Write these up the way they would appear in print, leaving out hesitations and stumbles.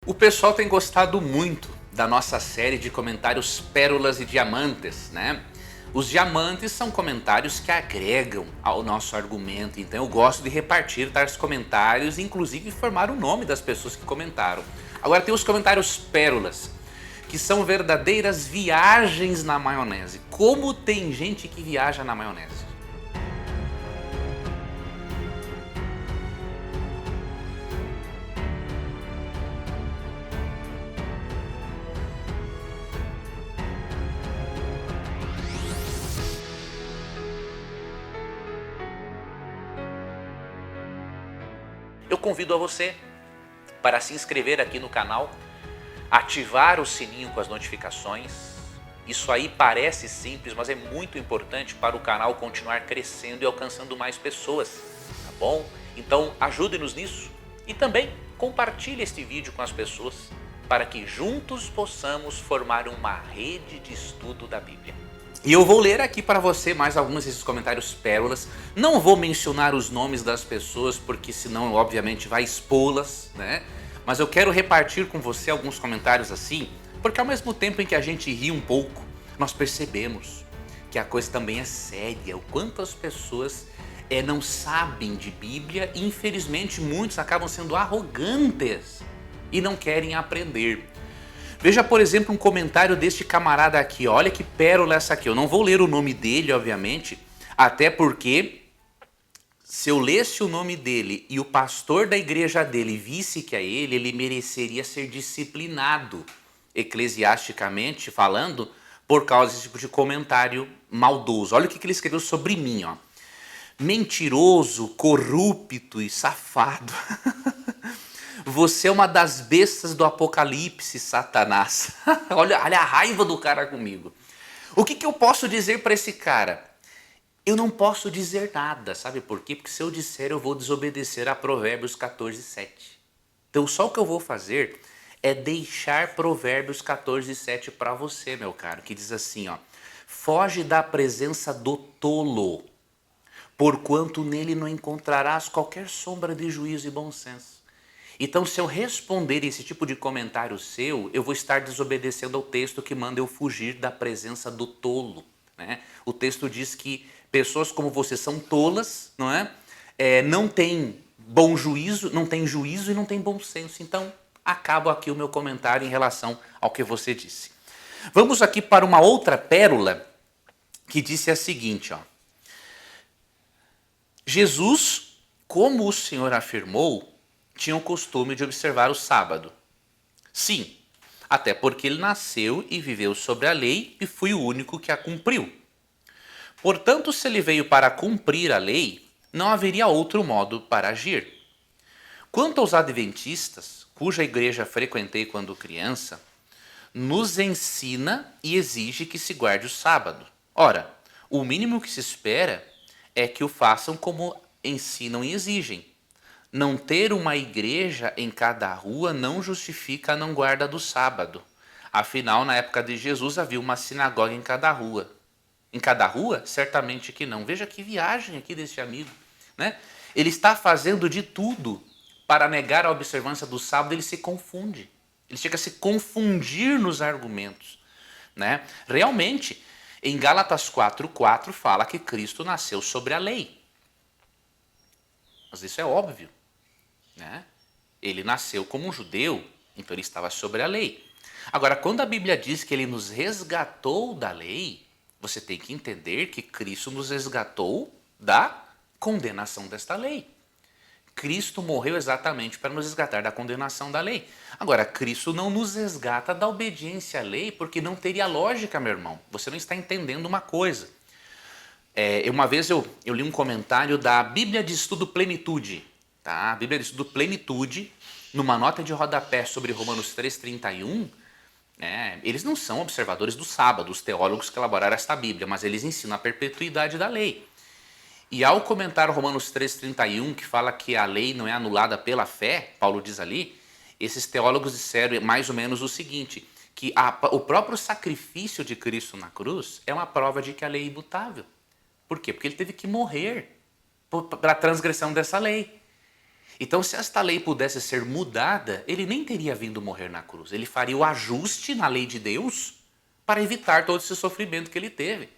O pessoal tem gostado muito da nossa série de comentários Pérolas e Diamantes, né? Os diamantes são comentários que agregam ao nosso argumento, então eu gosto de repartir tais comentários e inclusive informar o nome das pessoas que comentaram. Agora tem os comentários pérolas, que são verdadeiras viagens na maionese. Como tem gente que viaja na maionese? Eu convido a você para se inscrever aqui no canal, ativar o sininho com as notificações. Isso aí parece simples, mas é muito importante para o canal continuar crescendo e alcançando mais pessoas, tá bom? Então ajude-nos nisso e também compartilhe este vídeo com as pessoas para que juntos possamos formar uma rede de estudo da Bíblia. E eu vou ler aqui para você mais alguns desses comentários pérolas. Não vou mencionar os nomes das pessoas porque senão obviamente vai expô-las, né? Mas eu quero repartir com você alguns comentários assim, porque ao mesmo tempo em que a gente ri um pouco, nós percebemos que a coisa também é séria. O quanto as pessoas não sabem de Bíblia e infelizmente muitos acabam sendo arrogantes e não querem aprender. Veja, por exemplo, um comentário deste camarada aqui. Olha que pérola essa aqui. Eu não vou ler o nome dele, obviamente, até porque se eu lesse o nome dele e o pastor da igreja dele visse que é ele, ele mereceria ser disciplinado, eclesiasticamente falando, por causa desse tipo de comentário maldoso. Olha o que ele escreveu sobre mim, ó. Mentiroso, corrupto e safado. Você é uma das bestas do apocalipse, Satanás. olha a raiva do cara comigo. O que eu posso dizer para esse cara? Eu não posso dizer nada, sabe por quê? Porque se eu disser eu vou desobedecer a Provérbios 14:7. Então só o que eu vou fazer é deixar Provérbios 14:7 para você, meu caro, que diz assim, ó: foge da presença do tolo, porquanto nele não encontrarás qualquer sombra de juízo e bom senso. Então, se eu responder esse tipo de comentário seu, eu vou estar desobedecendo ao texto que manda eu fugir da presença do tolo, né? O texto diz que pessoas como você são tolas, não é? Não têm bom juízo, não têm juízo e não têm bom senso. Então, acabo aqui o meu comentário em relação ao que você disse. Vamos aqui para uma outra pérola que disse a seguinte, ó: Jesus, como o Senhor afirmou, tinha o costume de observar o sábado. Sim, até porque ele nasceu e viveu sobre a lei e foi o único que a cumpriu. Portanto, se ele veio para cumprir a lei, não haveria outro modo para agir. Quanto aos adventistas, cuja igreja frequentei quando criança, nos ensina e exige que se guarde o sábado. Ora, o mínimo que se espera é que o façam como ensinam e exigem. Não ter uma igreja em cada rua não justifica a não guarda do sábado. Afinal, na época de Jesus havia uma sinagoga em cada rua. Em cada rua? Certamente que não. Veja que viagem aqui desse amigo, né? Ele está fazendo de tudo para negar a observância do sábado, ele se confunde. Ele chega a se confundir nos argumentos, né? Realmente, em Gálatas 4:4 fala que Cristo nasceu sobre a lei. Mas isso é óbvio, né? Ele nasceu como um judeu, então ele estava sobre a lei. Agora, quando a Bíblia diz que ele nos resgatou da lei, você tem que entender que Cristo nos resgatou da condenação desta lei. Cristo morreu exatamente para nos resgatar da condenação da lei. Agora, Cristo não nos resgata da obediência à lei, porque não teria lógica, meu irmão. Você não está entendendo uma coisa. Uma vez eu li um comentário da Bíblia de Estudo Plenitude, tá? A Bíblia de Estudo Plenitude, numa nota de rodapé sobre Romanos 3:31, eles não são observadores do sábado, os teólogos que elaboraram esta Bíblia, mas eles ensinam a perpetuidade da lei. E ao comentar Romanos 3:31, que fala que a lei não é anulada pela fé, Paulo diz ali, esses teólogos disseram mais ou menos o seguinte, que o próprio sacrifício de Cristo na cruz é uma prova de que a lei é imutável. Por quê? Porque ele teve que morrer para a transgressão dessa lei. Então, se esta lei pudesse ser mudada, ele nem teria vindo morrer na cruz. Ele faria o ajuste na lei de Deus para evitar todo esse sofrimento que ele teve.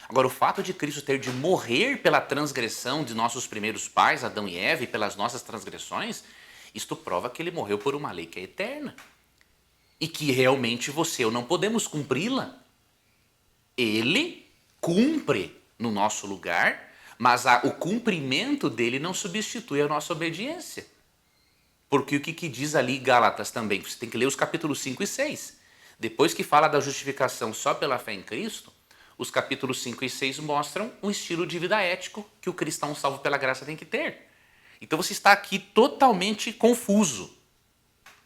Agora, o fato de Cristo ter de morrer pela transgressão de nossos primeiros pais, Adão e Eva, e pelas nossas transgressões, isto prova que ele morreu por uma lei que é eterna. E que realmente você e eu não podemos cumpri-la. Ele cumpre no nosso lugar, mas o cumprimento dele não substitui a nossa obediência. Porque o que diz ali Gálatas também? Você tem que ler os capítulos 5 e 6. Depois que fala da justificação só pela fé em Cristo, os capítulos 5 e 6 mostram um estilo de vida ético que o cristão salvo pela graça tem que ter. Então você está aqui totalmente confuso.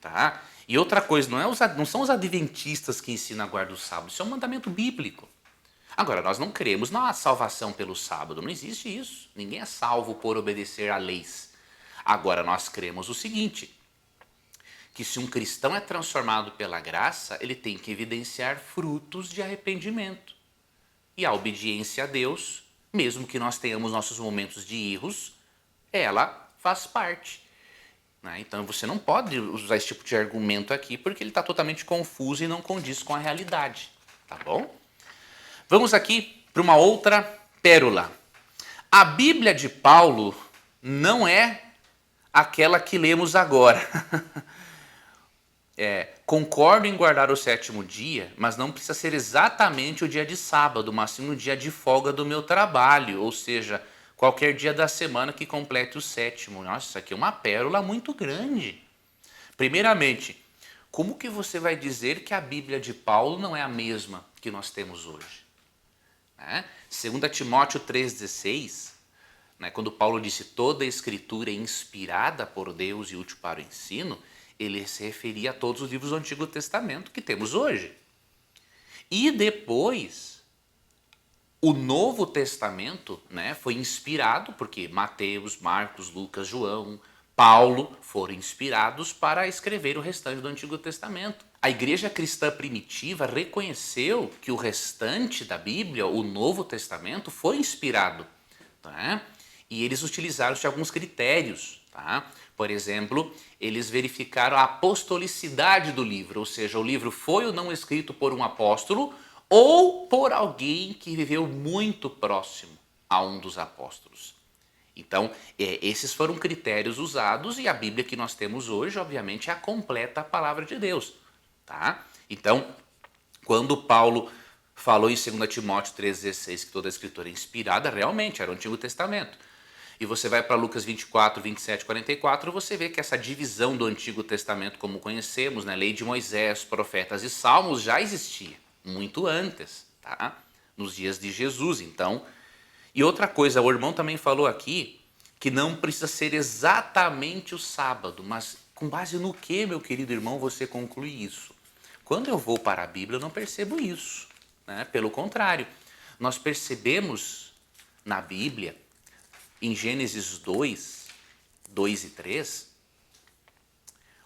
Tá? E outra coisa, não são os adventistas que ensinam a guardar o sábado, isso é um mandamento bíblico. Agora, nós não cremos na salvação pelo sábado, não existe isso. Ninguém é salvo por obedecer a leis. Agora, nós cremos o seguinte, que se um cristão é transformado pela graça, ele tem que evidenciar frutos de arrependimento. E a obediência a Deus, mesmo que nós tenhamos nossos momentos de erros, ela faz parte. Então você não pode usar esse tipo de argumento aqui porque ele está totalmente confuso e não condiz com a realidade. Tá bom? Vamos aqui para uma outra pérola. A Bíblia de Paulo não é aquela que lemos agora. Concordo em guardar o sétimo dia, mas não precisa ser exatamente o dia de sábado, mas sim no dia de folga do meu trabalho, ou seja, qualquer dia da semana que complete o sétimo. Nossa, isso aqui é uma pérola muito grande. Primeiramente, como que você vai dizer que a Bíblia de Paulo não é a mesma que nós temos hoje? 2 Timóteo 3,16, quando Paulo disse toda a escritura é inspirada por Deus e útil para o ensino, ele se referia a todos os livros do Antigo Testamento que temos hoje. E depois, o Novo Testamento foi inspirado, porque Mateus, Marcos, Lucas, João, Paulo foram inspirados para escrever o restante do Antigo Testamento. A igreja cristã primitiva reconheceu que o restante da Bíblia, o Novo Testamento, foi inspirado. Tá? E eles utilizaram de alguns critérios. Tá? Por exemplo, eles verificaram a apostolicidade do livro, ou seja, o livro foi ou não escrito por um apóstolo ou por alguém que viveu muito próximo a um dos apóstolos. Então, esses foram critérios usados e a Bíblia que nós temos hoje, obviamente, é a completa palavra de Deus. Tá? Então, quando Paulo falou em 2 Timóteo 3,16 que toda a escritura é inspirada, realmente era o Antigo Testamento. E você vai para Lucas 24, 27, 44, você vê que essa divisão do Antigo Testamento, como conhecemos, lei de Moisés, profetas e salmos, já existia muito antes, tá? Nos dias de Jesus. Então, e outra coisa, o irmão também falou aqui que não precisa ser exatamente o sábado, mas com base no que, meu querido irmão, você conclui isso? Quando eu vou para a Bíblia, eu não percebo isso. Pelo contrário, nós percebemos na Bíblia, em Gênesis 2, 2 e 3,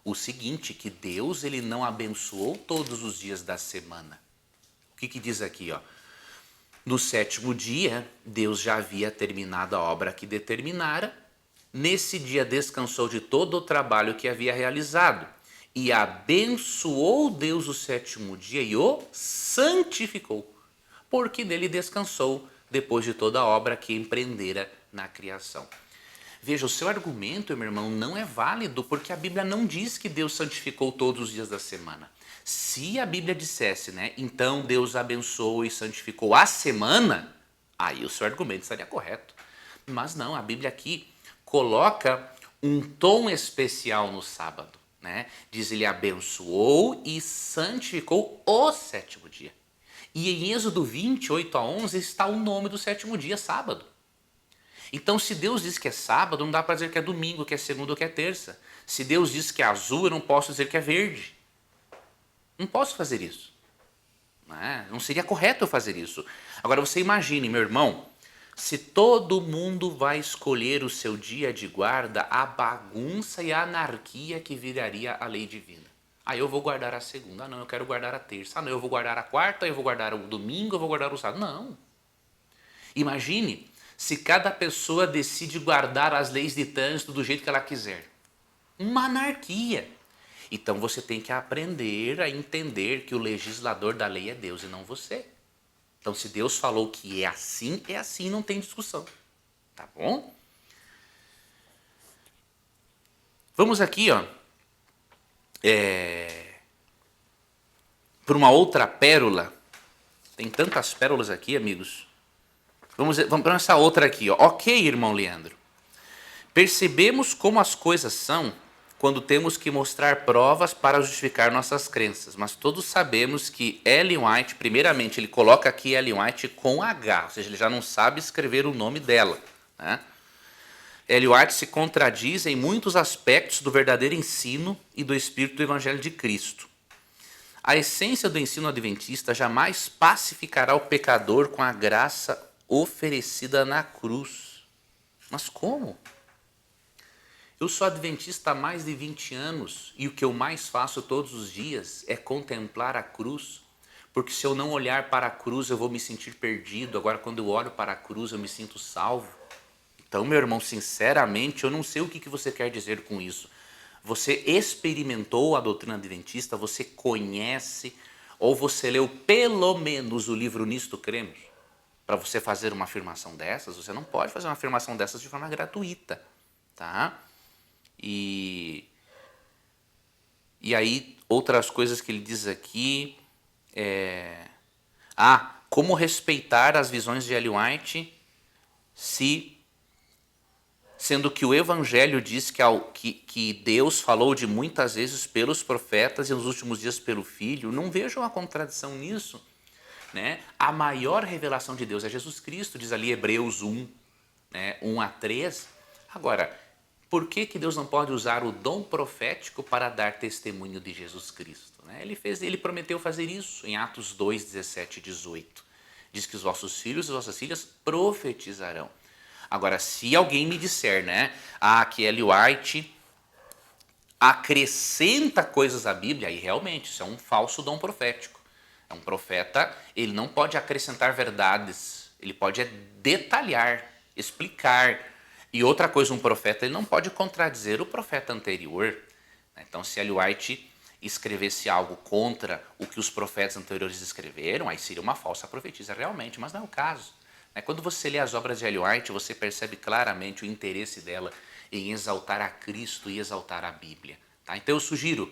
o seguinte, que Deus ele não abençoou todos os dias da semana. O que diz aqui? No sétimo dia, Deus já havia terminado a obra que determinara. Nesse dia descansou de todo o trabalho que havia realizado. E abençoou Deus o sétimo dia e o santificou, porque nele descansou depois de toda a obra que empreendera na criação. Veja, o seu argumento, meu irmão, não é válido, porque a Bíblia não diz que Deus santificou todos os dias da semana. Se a Bíblia dissesse, então Deus abençoou e santificou a semana, aí o seu argumento estaria correto. Mas não, a Bíblia aqui coloca um tom especial no sábado. Diz, ele abençoou e santificou o sétimo dia. E em Êxodo 28 a 11 está o nome do sétimo dia, sábado. Então, se Deus diz que é sábado, não dá para dizer que é domingo, que é segunda ou que é terça. Se Deus diz que é azul, eu não posso dizer que é verde. Não posso fazer isso. Não seria correto eu fazer isso. Agora, você imagine, meu irmão, se todo mundo vai escolher o seu dia de guarda, a bagunça e a anarquia que viraria a lei divina. Eu vou guardar a segunda. Não, eu quero guardar a terça. Não, eu vou guardar a quarta, eu vou guardar o domingo, eu vou guardar o sábado. Não. Imagine se cada pessoa decide guardar as leis de trânsito do jeito que ela quiser. uma anarquia. Então você tem que aprender a entender que o legislador da lei é Deus e não você. Então se Deus falou que é assim, não tem discussão. Tá bom? Vamos aqui, ó, para uma outra pérola. Tem tantas pérolas aqui, amigos. Vamos para essa outra aqui, ó. Ok, irmão Leandro. Percebemos como as coisas são quando temos que mostrar provas para justificar nossas crenças. Mas todos sabemos que Ellen White, primeiramente, ele coloca aqui Ellen White com H, ou seja, ele já não sabe escrever o nome dela, né? Ellen White se contradiz em muitos aspectos do verdadeiro ensino e do espírito do Evangelho de Cristo. A essência do ensino adventista jamais pacificará o pecador com a graça oferecida na cruz. Mas como? Eu sou adventista há mais de 20 anos e o que eu mais faço todos os dias é contemplar a cruz, porque se eu não olhar para a cruz eu vou me sentir perdido, agora quando eu olho para a cruz eu me sinto salvo. Então, meu irmão, sinceramente, eu não sei o que você quer dizer com isso. Você experimentou a doutrina adventista, você conhece, ou você leu pelo menos o livro Nisto Cremos? Para você fazer uma afirmação dessas, você não pode fazer uma afirmação dessas de forma gratuita, tá? E aí, outras coisas que ele diz aqui, como respeitar as visões de Ellen White, sendo que o Evangelho diz que Deus falou de muitas vezes pelos profetas e nos últimos dias pelo Filho. Não vejo uma contradição nisso, né? A maior revelação de Deus é Jesus Cristo, diz ali Hebreus 1, né? 1 a 3. Agora, por que Deus não pode usar o dom profético para dar testemunho de Jesus Cristo, né? Ele prometeu fazer isso em Atos 2, 17 e 18. Diz que os vossos filhos e vossas filhas profetizarão. Agora, se alguém me disser, né, que Ellen White acrescenta coisas à Bíblia, aí realmente isso é um falso dom profético. É um profeta, ele não pode acrescentar verdades, ele pode detalhar, explicar. E outra coisa, um profeta, ele não pode contradizer o profeta anterior. Então, se Ellen White escrevesse algo contra o que os profetas anteriores escreveram, aí seria uma falsa profetisa realmente, mas não é o caso. Quando você lê as obras de Ellen White, você percebe claramente o interesse dela em exaltar a Cristo e exaltar a Bíblia. Tá? Então eu sugiro,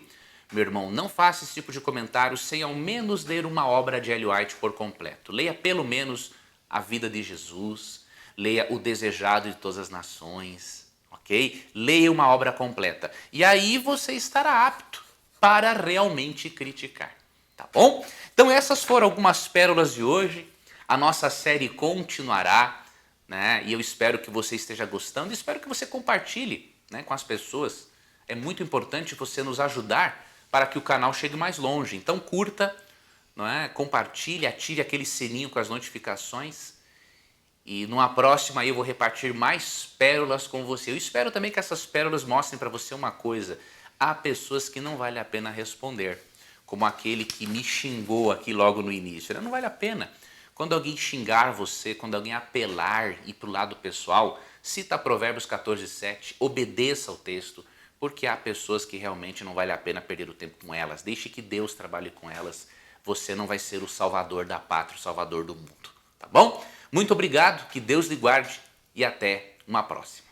meu irmão, não faça esse tipo de comentário sem ao menos ler uma obra de Ellen White por completo. Leia pelo menos a vida de Jesus, leia o Desejado de Todas as Nações, ok? Leia uma obra completa. E aí você estará apto para realmente criticar, tá bom? Então essas foram algumas pérolas de hoje. A nossa série continuará, né? E eu espero que você esteja gostando, espero que você compartilhe, né, com as pessoas. É muito importante você nos ajudar para que o canal chegue mais longe. Então curta, não é? Compartilhe, ative aquele sininho com as notificações. E numa próxima aí eu vou repartir mais pérolas com você. Eu espero também que essas pérolas mostrem para você uma coisa. Há pessoas que não vale a pena responder, como aquele que me xingou aqui logo no início. Não vale a pena. Quando alguém xingar você, quando alguém apelar e ir para o lado pessoal, cita Provérbios 14, 7, obedeça ao texto, porque há pessoas que realmente não vale a pena perder o tempo com elas. Deixe que Deus trabalhe com elas. Você não vai ser o salvador da pátria, o salvador do mundo. Tá bom? Muito obrigado, que Deus lhe guarde e até uma próxima.